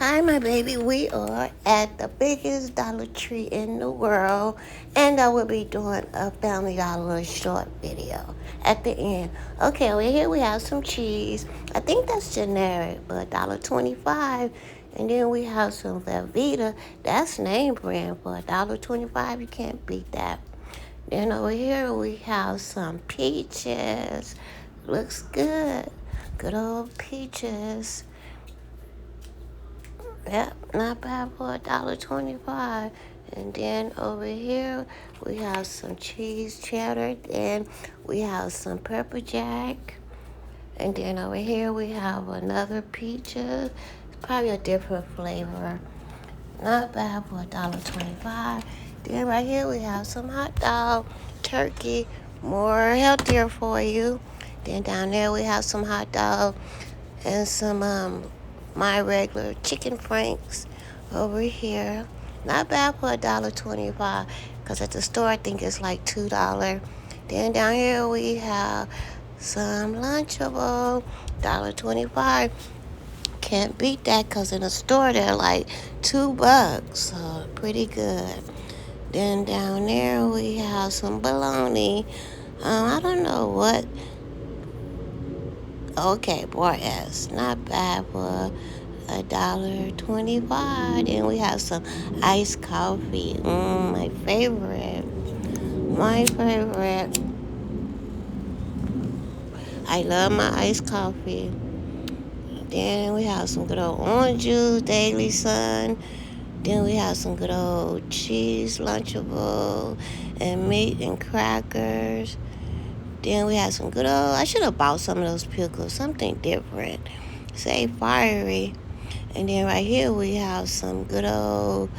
Hi, my baby. We are at the biggest Dollar Tree in the world, and I will be doing a Family Dollar short video at the end. Okay, over here we have some cheese. I think that's generic, but $1.25. And then we have some Velveeta. That's name brand for $1.25. You can't beat that. Then over here we have some peaches. Looks good. Good old peaches. Yep, not bad for $1.25. And then over here we have some cheese cheddar. Then we have some pepper jack. And then over here we have another peaches. It's probably a different flavor. Not bad for $1.25. Then right here we have some hot dog, turkey, more healthier for you. Then down there we have some hot dog and some my regular chicken franks over here. Not bad for $1.25, because at the store I think it's like $2. Then down here we have some Lunchable, $1.25. Can't beat that, because in the store they're like $2, so pretty good. Then down there we have some bologna. I don't know what. Okay, Boras, not bad for $1.25. Then we have some iced coffee. My favorite. My favorite. I love my iced coffee. Then we have some good old orange juice, Daily Sun. Then we have some good old cheese Lunchable and meat and crackers. Then we have some good old, I should have bought some of those pickles, something different. Say fiery. And then right here we have some good old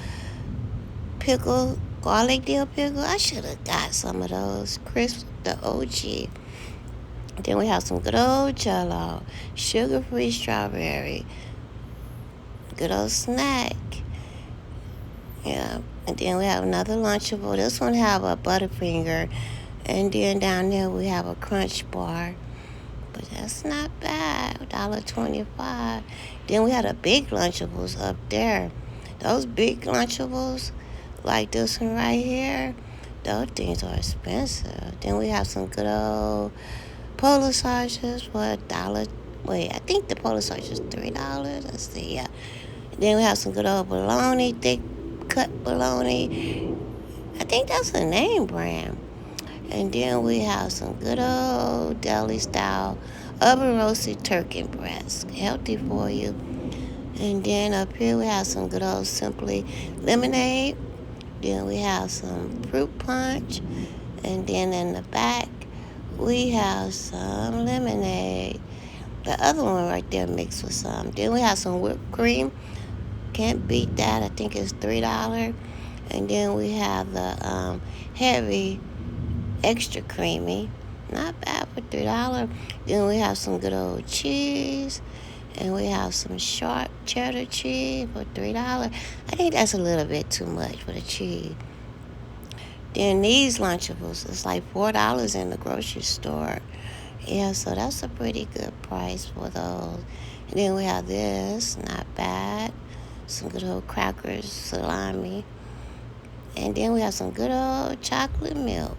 pickle, garlic dill pickle. I should have got some of those, crisp, the OG. Then we have some good old Jello, sugar-free strawberry, good old snack. Yeah, and then we have another Lunchable. This one have a Butterfinger. And then down there we have a Crunch Bar. But that's not bad, $1.25. Then we had the big Lunchables up there. Those big Lunchables, like this one right here, those things are expensive. Then we have some good old Polar sausages for $1. Wait, I think the Polar sausage is $3. Let's see, yeah. Then we have some good old bologna, thick cut bologna. I think that's a name brand. And then we have some good old deli style oven roasted turkey breast, healthy for you. And then up here we have some good old Simply lemonade. Then we have some fruit punch. And then in the back we have some lemonade. The other one right there mixed with some. Then we have some whipped cream. Can't beat that. I think it's $3. And then we have the heavy extra creamy. Not bad for $3. Then we have some good old cheese. And we have some sharp cheddar cheese for $3. I think that's a little bit too much for the cheese. Then these Lunchables, it's like $4 in the grocery store. Yeah, so that's a pretty good price for those. And then we have this, not bad. Some good old crackers, salami. And then we have some good old chocolate milk,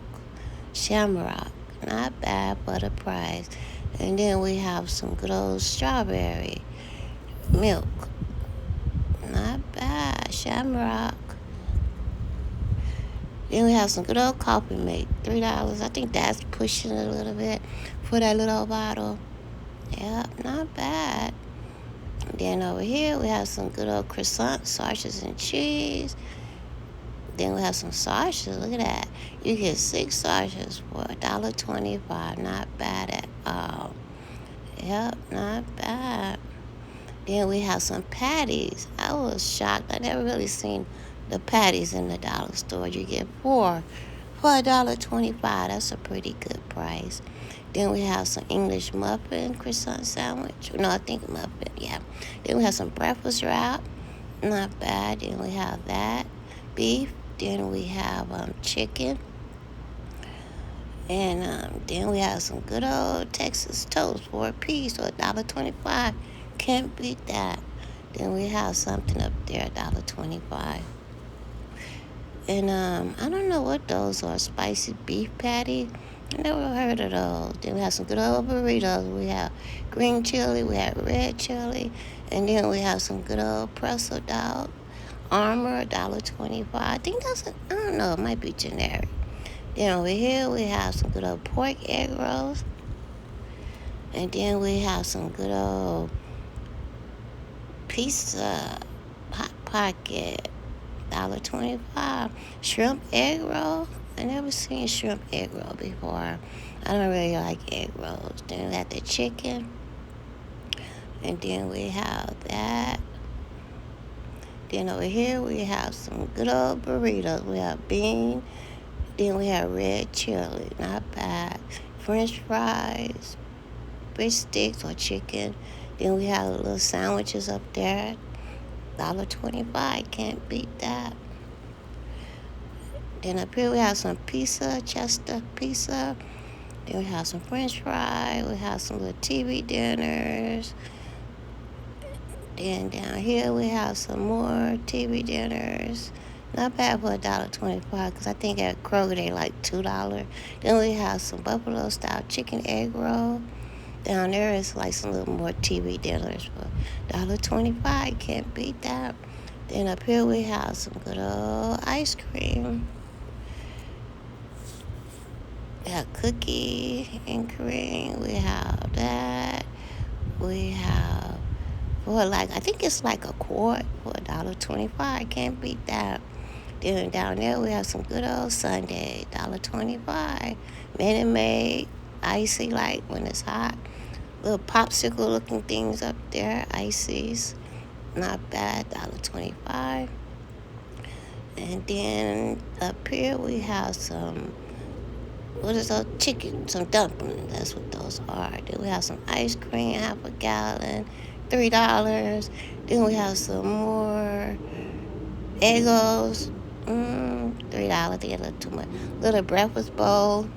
Shamrock. Not bad for the price. And then we have some good old strawberry milk. Not bad, Shamrock. Then we have some good old coffee mate, $3. I think that's pushing it a little bit for that little bottle. Yep, not bad. Then over here we have some good old croissant, sausages and cheese. Then we have some sausages. Look at that. You get 6 sausages for $1.25. Not bad at all. Yep, not bad. Then we have some patties. I was shocked. I never really seen the patties in the dollar store. You get 4 for $1.25. That's a pretty good price. Then we have some English muffin croissant sandwich. No, I think muffin, yeah. Then we have some breakfast wrap. Not bad. Then we have that. Beef. Then we have chicken. And then we have some good old Texas toast for a piece, or $1.25. Can't beat that. Then we have something up there, $1.25. And I don't know what those are. Spicy beef patty. I never heard of those. Then we have some good old burritos. We have green chili. We have red chili. And then we have some good old pretzel dog. Armor, $1.25. I think I don't know, it might be generic. Then over here we have some good old pork egg rolls. And then we have some good old pizza hot pocket, $1.25. Shrimp egg roll. I never seen shrimp egg roll before. I don't really like egg rolls. Then we have the chicken. And then we have that. Then over here we have some good old burritos. We have bean. Then we have red chili. Not bad. French fries. Fish sticks or chicken. Then we have little sandwiches up there. $1.25. Can't beat that. Then up here we have some pizza, Chester pizza. Then we have some French fries. We have some little TV dinners. Then down here we have some more TV dinners. Not bad for $1.25 because I think at Kroger they like $2. Then we have some buffalo style chicken egg roll. Down there is like some little more TV dinners for $1.25. Can't beat that. Then up here we have some good old ice cream. We have cookie and cream. We have that. We have I think it's like a quart for $1.25. Can't beat that. Then down there we have some good old sundae, $1.25. Minute Maid, icy like when it's hot. Little popsicle looking things up there, ices. Not bad, $1.25. And then up here we have some, what is those? Chicken, some dumplings. That's what those are. Then we have some ice cream, half a gallon, $3. Then we have some more Eggos, $3. I think a little too much. Little breakfast bowl.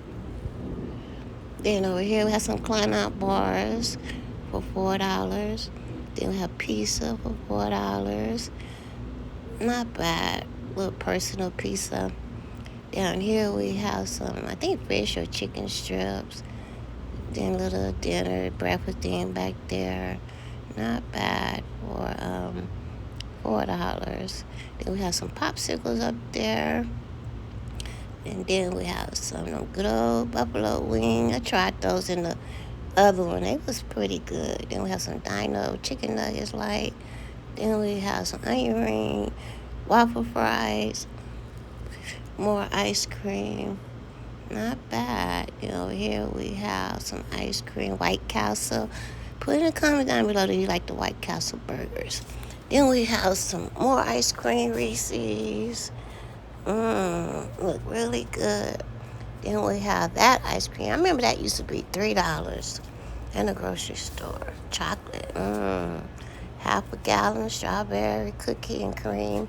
Then over here we have some Klein Out bars for $4. Then we have pizza for $4. Not bad. Little personal pizza. Down here we have some, I think fish or chicken strips. Then little dinner, breakfast thing back there. Not bad for $4. Then we have some popsicles up there. And then we have some good old buffalo wing. I tried those in the other one. They was pretty good. Then we have some dino chicken nuggets like. Then we have some onion ring, waffle fries, more ice cream. Not bad. Over here we have some ice cream, White Castle. Put in the comments down below, do you like the White Castle burgers? Then we have some more ice cream, Reese's. Look really good. Then we have that ice cream. I remember that used to be $3 in the grocery store. Chocolate. Half a gallon strawberry cookie and cream.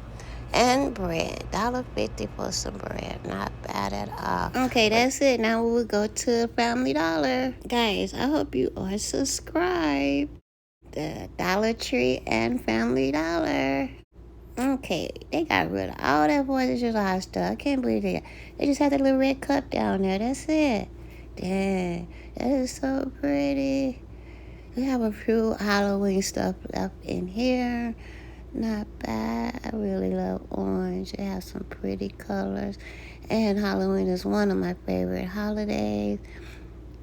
And bread. $1.50 for some bread. Not bad at all. Okay, that's it. Now we will go to Family Dollar. Guys, I hope you are subscribed. The Dollar Tree and Family Dollar. Okay, they got rid of all that 4th of July stuff. I can't believe it. They just had that little red cup down there. That's it. Dang, that is so pretty. We have a few Halloween stuff left in here. Not bad. I really love orange. It has some pretty colors. And Halloween is one of my favorite holidays.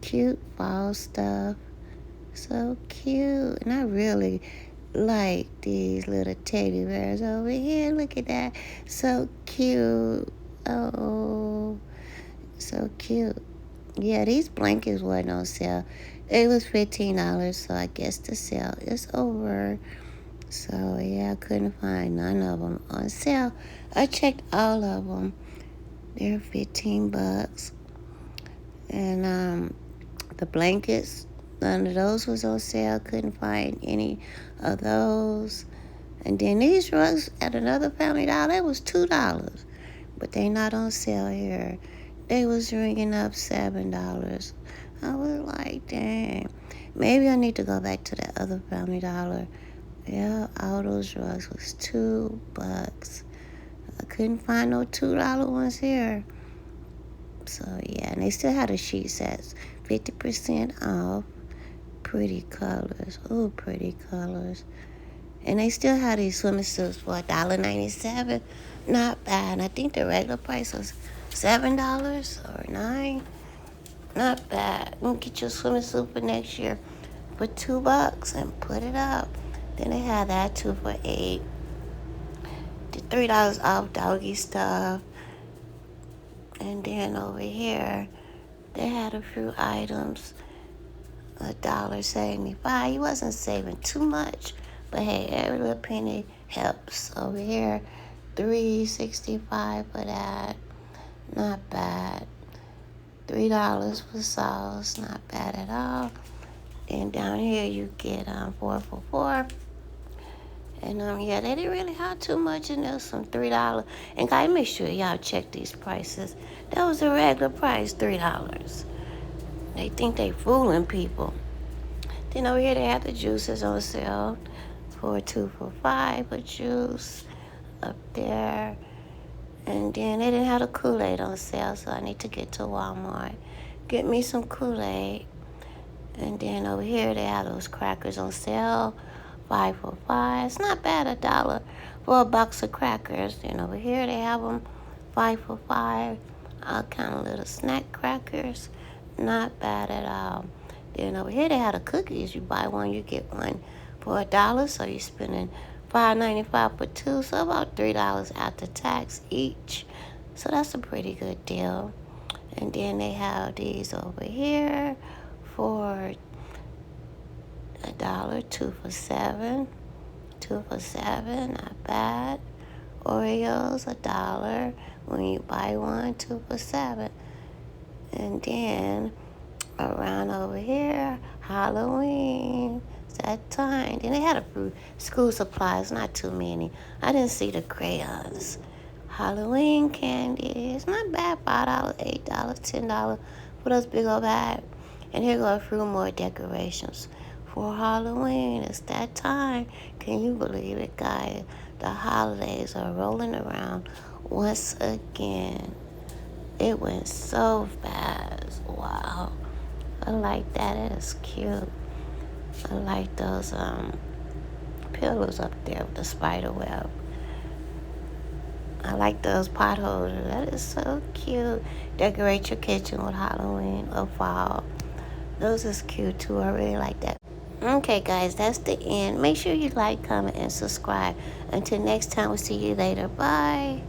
Cute fall stuff. So cute. And I really like these little teddy bears over here. Look at that. So cute. Oh, so cute. Yeah, these blankets weren't on sale. It was $15, so I guess the sale is over. So, yeah, I couldn't find none of them on sale. I checked all of them. They're $15. And the blankets, none of those was on sale. Couldn't find any of those. And then these rugs at another Family Dollar, it was $2. But they not on sale here. They was ringing up $7. I was like, dang. Maybe I need to go back to that other Family Dollar Yeah, all those drugs was $2. I couldn't find no $2 ones here. So yeah, and they still had the sheet sets, 50% off. Pretty colors. Oh, pretty colors. And they still had these swimming suits for $1.97. Not bad. I think the regular price was $7 or $9. Not bad. You can get your swimming suit for next year for $2 and put it up. Then they had that too for $8. The $3 off doggy stuff. And then over here, they had a few items, $1.75. You wasn't saving too much, but hey, every little penny helps. Over here, $3.65 for that. Not bad. $3 for sauce. Not bad at all. And down here you get 4 for $4. And yeah, they didn't really have too much in there. Some $3. And guys, make sure y'all check these prices. That was the regular price, $3. They think they fooling people. Then over here they have the juices on sale for 2 for $5 for juice up there. And then they didn't have the Kool-Aid on sale, so I need to get to Walmart. Get me some Kool-Aid. And then over here they have those crackers on sale, 5 for $5. It's not bad, $1 for a box of crackers. Then over here they have them 5 for $5. All kind of little snack crackers. Not bad at all. Then over here they have the cookies. You buy one, you get one for $1. So you're spending $5.95 for 2. So about $3 after tax each. So that's a pretty good deal. And then they have these over here for $1, 2 for $7. 2 for $7, not bad. Oreos, $1. When you buy one, 2 for $7. And then around over here, Halloween. It's that time. Then they had a few school supplies, not too many. I didn't see the crayons. Halloween candy. It's not bad. $5, $8, $10 for those big old bags. And here go a few more decorations for Halloween. It's that time. Can you believe it, guys? The holidays are rolling around once again. It went so fast. Wow. I like that. It is cute. I like those pillows up there with the spider web. I like those pot holders. That is so cute. Decorate your kitchen with Halloween or fall. Those is cute too. I really like that. Okay, guys, that's the end. Make sure you like, comment, and subscribe. Until next time, we'll see you later. Bye.